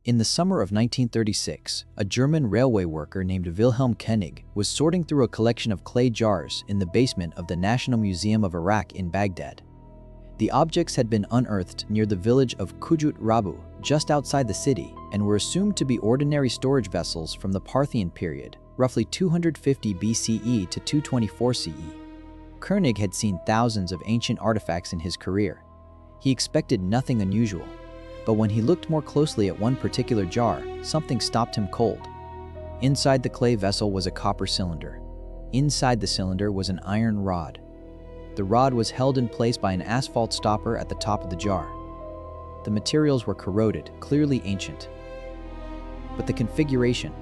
In the summer of 1936, a German railway worker named Wilhelm König was sorting through a collection of clay jars in the basement of the National Museum of Iraq in Baghdad. The objects had been unearthed near the village of Kujut Rabu, just outside the city, and were assumed to be ordinary storage vessels from the Parthian period, roughly 250 BCE to 224 CE. König had seen thousands of ancient artifacts in his career. He expected nothing unusual, but when he looked more closely at one particular jar, something stopped him cold. Inside the clay vessel was a copper cylinder. Inside the cylinder was an iron rod. The rod was held in place by an asphalt stopper at the top of the jar. The materials were corroded, clearly ancient. But the configuration,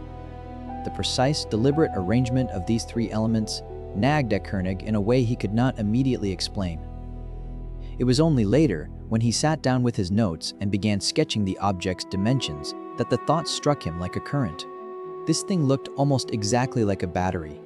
the precise, deliberate arrangement of these three elements, nagged at König in a way he could not immediately explain. It was only later, when he sat down with his notes and began sketching the object's dimensions, that the thought struck him like a current. This thing looked almost exactly like a battery.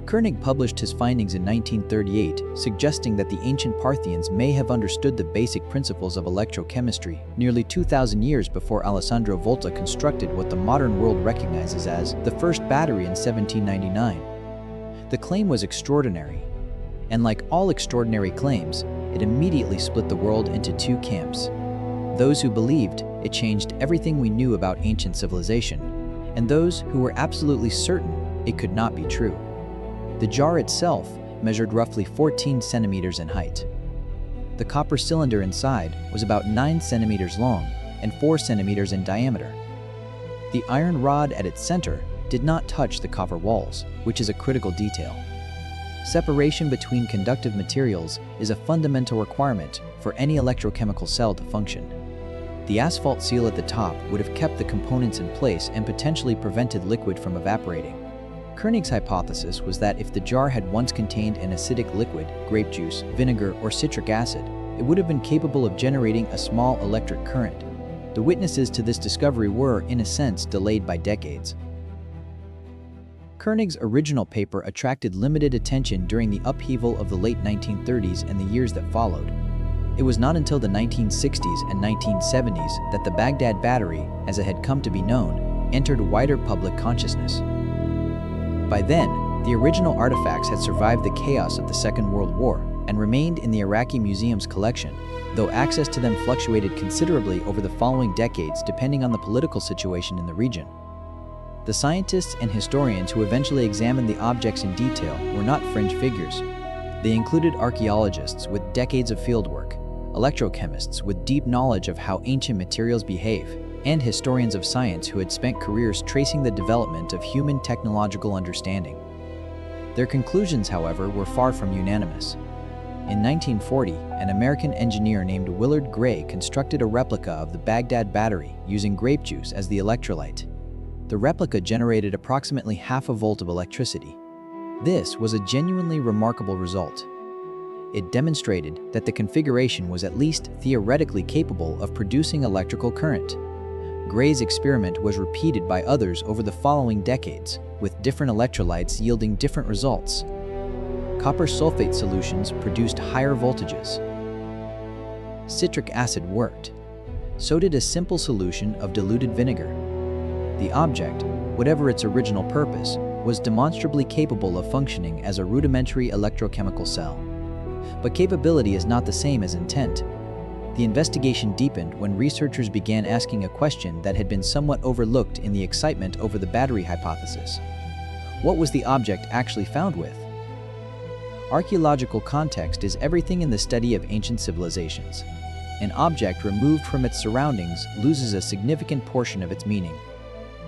König published his findings in 1938, suggesting that the ancient Parthians may have understood the basic principles of electrochemistry nearly 2,000 years before Alessandro Volta constructed what the modern world recognizes as the first battery in 1799. The claim was extraordinary, and like all extraordinary claims, it immediately split the world into two camps. Those who believed it changed everything we knew about ancient civilization, and those who were absolutely certain it could not be true. The jar itself measured roughly 14 centimeters in height. The copper cylinder inside was about 9 centimeters long and 4 centimeters in diameter. The iron rod at its center did not touch the copper walls, which is a critical detail. Separation between conductive materials is a fundamental requirement for any electrochemical cell to function. The asphalt seal at the top would have kept the components in place and potentially prevented liquid from evaporating. König's hypothesis was that if the jar had once contained an acidic liquid, grape juice, vinegar, or citric acid, it would have been capable of generating a small electric current. The witnesses to this discovery were, in a sense, delayed by decades. König's original paper attracted limited attention during the upheaval of the late 1930s and the years that followed. It was not until the 1960s and 1970s that the Baghdad Battery, as it had come to be known, entered wider public consciousness. By then, the original artifacts had survived the chaos of the Second World War and remained in the Iraqi museum's collection, though access to them fluctuated considerably over the following decades depending on the political situation in the region. The scientists and historians who eventually examined the objects in detail were not fringe figures. They included archaeologists with decades of fieldwork, electrochemists with deep knowledge of how ancient materials behave, and historians of science who had spent careers tracing the development of human technological understanding. Their conclusions, however, were far from unanimous. In 1940, an American engineer named Willard Gray constructed a replica of the Baghdad Battery using grape juice as the electrolyte. The replica generated approximately half a volt of electricity. This was a genuinely remarkable result. It demonstrated that the configuration was at least theoretically capable of producing electrical current. Gray's experiment was repeated by others over the following decades, with different electrolytes yielding different results. Copper sulfate solutions produced higher voltages. Citric acid worked. So did a simple solution of diluted vinegar. The object, whatever its original purpose, was demonstrably capable of functioning as a rudimentary electrochemical cell. But capability is not the same as intent. The investigation deepened when researchers began asking a question that had been somewhat overlooked in the excitement over the battery hypothesis. What was the object actually found with? Archaeological context is everything in the study of ancient civilizations. An object removed from its surroundings loses a significant portion of its meaning.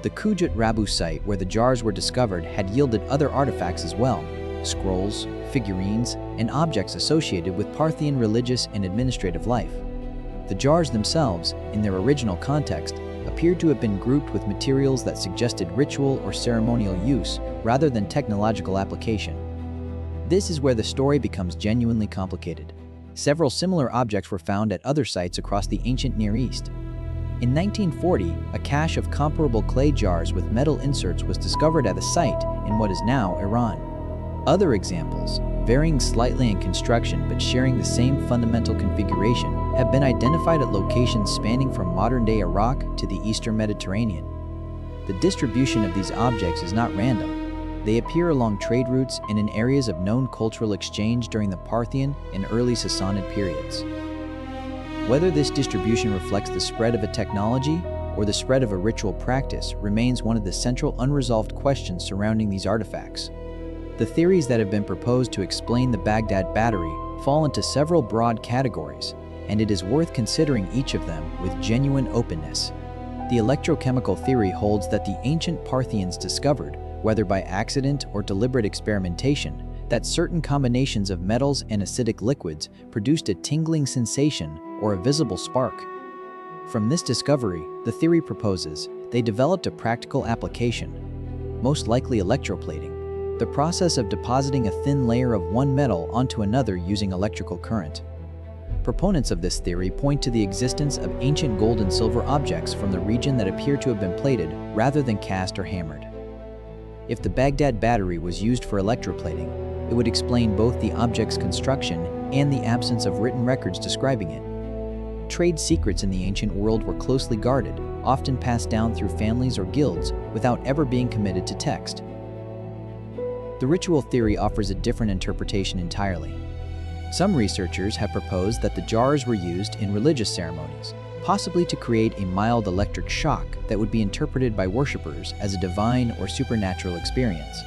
The Kujut Rabu site where the jars were discovered had yielded other artifacts as well: scrolls, figurines, and objects associated with Parthian religious and administrative life. The jars themselves, in their original context, appeared to have been grouped with materials that suggested ritual or ceremonial use rather than technological application. This is where the story becomes genuinely complicated. Several similar objects were found at other sites across the ancient Near East. In 1940, a cache of comparable clay jars with metal inserts was discovered at a site in what is now Iran. Other examples, varying slightly in construction but sharing the same fundamental configuration, have been identified at locations spanning from modern-day Iraq to the eastern Mediterranean. The distribution of these objects is not random. They appear along trade routes and in areas of known cultural exchange during the Parthian and early Sassanid periods. Whether this distribution reflects the spread of a technology or the spread of a ritual practice remains one of the central unresolved questions surrounding these artifacts. The theories that have been proposed to explain the Baghdad Battery fall into several broad categories, and it is worth considering each of them with genuine openness. The electrochemical theory holds that the ancient Parthians discovered, whether by accident or deliberate experimentation, that certain combinations of metals and acidic liquids produced a tingling sensation or a visible spark. From this discovery, the theory proposes they developed a practical application, most likely electroplating, the process of depositing a thin layer of one metal onto another using electrical current. Proponents of this theory point to the existence of ancient gold and silver objects from the region that appear to have been plated rather than cast or hammered. If the Baghdad Battery was used for electroplating, it would explain both the object's construction and the absence of written records describing it. Trade secrets in the ancient world were closely guarded, often passed down through families or guilds without ever being committed to text. The ritual theory offers a different interpretation entirely. Some researchers have proposed that the jars were used in religious ceremonies, possibly to create a mild electric shock that would be interpreted by worshippers as a divine or supernatural experience.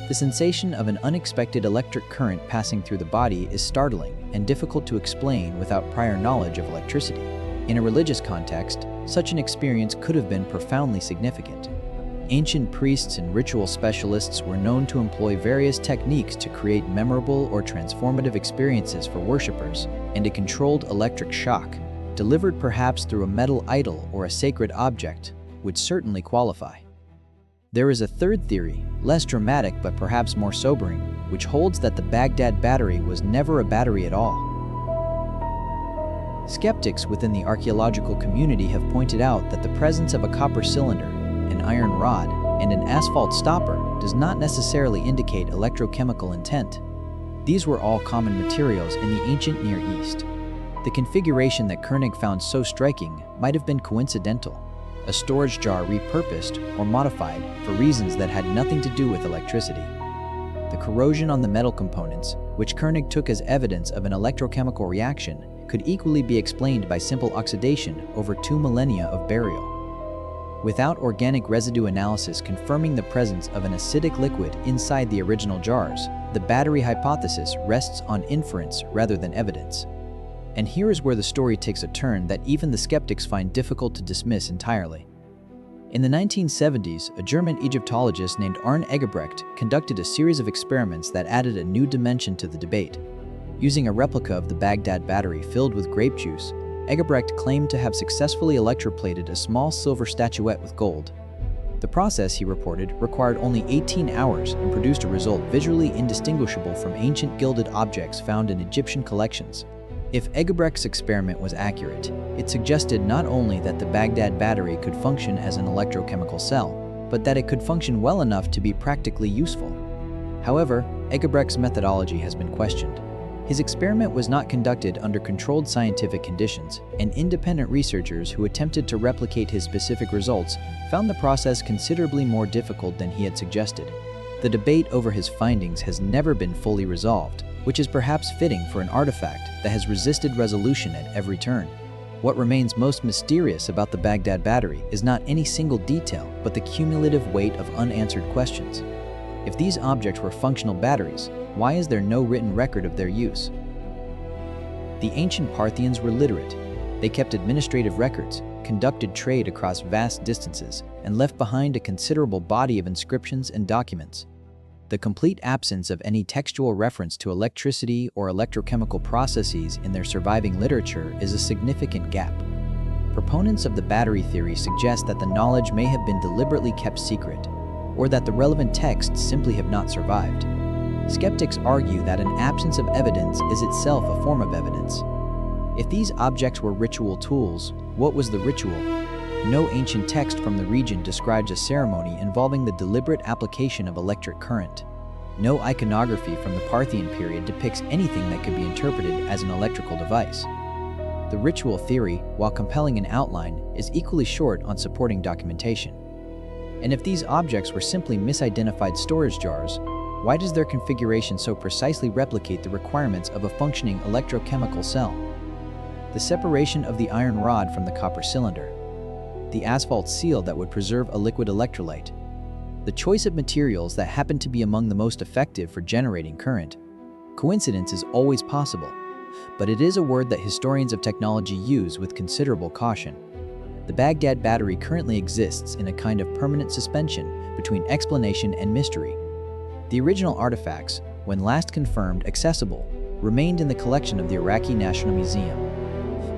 The sensation of an unexpected electric current passing through the body is startling and difficult to explain without prior knowledge of electricity. In a religious context, such an experience could have been profoundly significant. Ancient priests and ritual specialists were known to employ various techniques to create memorable or transformative experiences for worshippers, and a controlled electric shock, delivered perhaps through a metal idol or a sacred object, would certainly qualify. There is a third theory, less dramatic but perhaps more sobering, which holds that the Baghdad Battery was never a battery at all. Skeptics within the archaeological community have pointed out that the presence of a copper cylinder, an iron rod, and an asphalt stopper does not necessarily indicate electrochemical intent. These were all common materials in the ancient Near East. The configuration that König found so striking might have been coincidental, a storage jar repurposed or modified for reasons that had nothing to do with electricity. The corrosion on the metal components, which König took as evidence of an electrochemical reaction, could equally be explained by simple oxidation over 2 millennia of burial. Without organic residue analysis confirming the presence of an acidic liquid inside the original jars, the battery hypothesis rests on inference rather than evidence. And here is where the story takes a turn that even the skeptics find difficult to dismiss entirely. In the 1970s, a German Egyptologist named Arne Eggebrecht conducted a series of experiments that added a new dimension to the debate. Using a replica of the Baghdad Battery filled with grape juice, Eggebrecht claimed to have successfully electroplated a small silver statuette with gold. The process, he reported, required only 18 hours and produced a result visually indistinguishable from ancient gilded objects found in Egyptian collections. If Eggebrecht's experiment was accurate, it suggested not only that the Baghdad Battery could function as an electrochemical cell, but that it could function well enough to be practically useful. However, Eggebrecht's methodology has been questioned. His experiment was not conducted under controlled scientific conditions, and independent researchers who attempted to replicate his specific results found the process considerably more difficult than he had suggested. The debate over his findings has never been fully resolved, which is perhaps fitting for an artifact that has resisted resolution at every turn. What remains most mysterious about the Baghdad Battery is not any single detail, but the cumulative weight of unanswered questions. If these objects were functional batteries, why is there no written record of their use? The ancient Parthians were literate. They kept administrative records, conducted trade across vast distances, and left behind a considerable body of inscriptions and documents. The complete absence of any textual reference to electricity or electrochemical processes in their surviving literature is a significant gap. Proponents of the battery theory suggest that the knowledge may have been deliberately kept secret, or that the relevant texts simply have not survived. Skeptics argue that an absence of evidence is itself a form of evidence. If these objects were ritual tools, what was the ritual? No ancient text from the region describes a ceremony involving the deliberate application of electric current. No iconography from the Parthian period depicts anything that could be interpreted as an electrical device. The ritual theory, while compelling in outline, is equally short on supporting documentation. And if these objects were simply misidentified storage jars, why does their configuration so precisely replicate the requirements of a functioning electrochemical cell? The separation of the iron rod from the copper cylinder, the asphalt seal that would preserve a liquid electrolyte, the choice of materials that happen to be among the most effective for generating current. Coincidence is always possible, but it is a word that historians of technology use with considerable caution. The Baghdad Battery currently exists in a kind of permanent suspension between explanation and mystery. The original artifacts, when last confirmed accessible, remained in the collection of the Iraqi National Museum,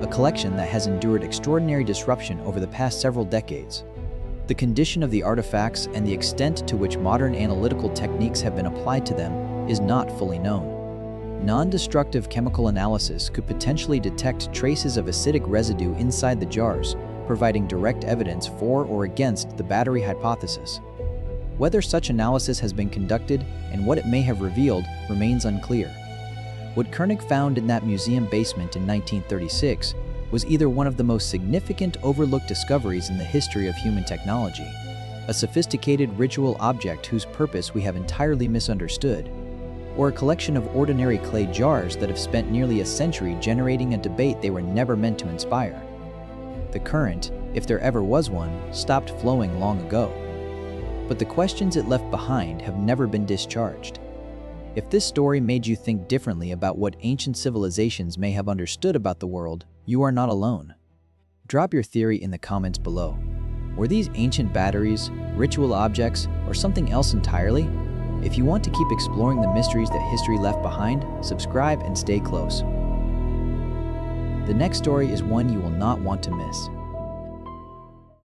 a collection that has endured extraordinary disruption over the past several decades. The condition of the artifacts and the extent to which modern analytical techniques have been applied to them is not fully known. Non-destructive chemical analysis could potentially detect traces of acidic residue inside the jars, providing direct evidence for or against the battery hypothesis. Whether such analysis has been conducted and what it may have revealed remains unclear. What König found in that museum basement in 1936 was either one of the most significant overlooked discoveries in the history of human technology, a sophisticated ritual object whose purpose we have entirely misunderstood, or a collection of ordinary clay jars that have spent nearly a century generating a debate they were never meant to inspire. The current, if there ever was one, stopped flowing long ago. But the questions it left behind have never been discharged. If this story made you think differently about what ancient civilizations may have understood about the world, you are not alone. Drop your theory in the comments below. Were these ancient batteries, ritual objects, or something else entirely? If you want to keep exploring the mysteries that history left behind, subscribe and stay close. The next story is one you will not want to miss.